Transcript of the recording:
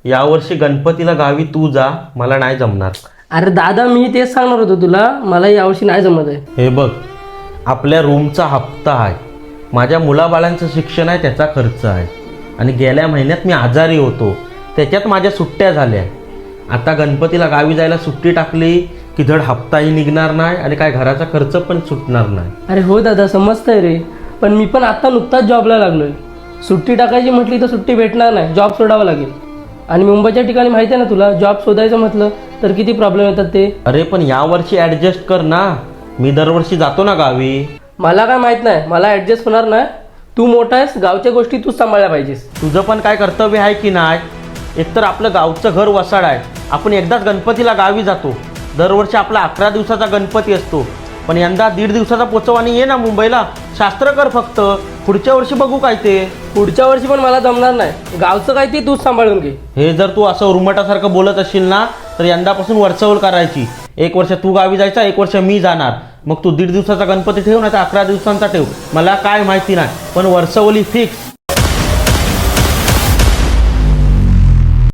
यावर्षी गणपतीला गावी तू जा, मला नाही जमणार. अरे दादा मी तेच सांगणार होतो तुला, मला यावर्षी नाही जमत आहे. हे बघ, आपल्या रूमचा हप्ता आहे, माझ्या मुलाबाळांचं शिक्षण आहे, त्याचा खर्च आहे, आणि गेल्या महिन्यात मी आजारी होतो, त्याच्यात माझ्या सुट्ट्या झाल्या. आता गणपतीला गावी जायला सुट्टी टाकली की धड हप्ताही निघणार नाही आणि काय घराचा खर्च पण सुटणार नाही. अरे हो दादा समजतंय रे, पण मी पण आता नुकताच जॉबला लागलोय. सुट्टी टाकायची म्हटली तर सुट्टी भेटणार नाही, जॉब सोडावा लागेल. आणि मुंबईच्या ठिकाणी माहिती आहे ना तुला, जॉब शोधायचं म्हटलं तर किती प्रॉब्लेम येतात ते. अरे पण यावर्षी ॲडजस्ट कर ना, मी दरवर्षी जातो ना गावी. मला काय माहित नाही, मला ॲडजस्ट होणार नाही. तू मोठा आहेस, गावच्या गोष्टी तूच सांभाळल्या पाहिजेस. तुझं पण काय कर्तव्य आहे की नाही? एकतर आपलं गावचं घर वसाड आहे, आपण एकदाच गणपतीला गावी जातो. दरवर्षी आपला 11 दिवसाचा गणपती असतो, पण यंदा 1.5 दिवसाचा पोचव आणि ये ना मुंबईला. शास्त्र कर फक्त, पुढच्या वर्षी बघू काय ते. पुढच्या वर्षी पण मला जमणार नाही, गावचं काय ते तूच सांभाळून घे. हे जर तू असं उर्मटासारखं बोलत असशील ना, तर यंदापासून वर्षवल करायची. 1 वर्ष तू गावी जायचा, 1 वर्ष मी जाणार. मग तू 1.5 दिवसाचा गणपती ठेव, नाही तर 11 दिवसांचा ठेव, मला काय माहिती नाही, पण वर्षवली फिक्स.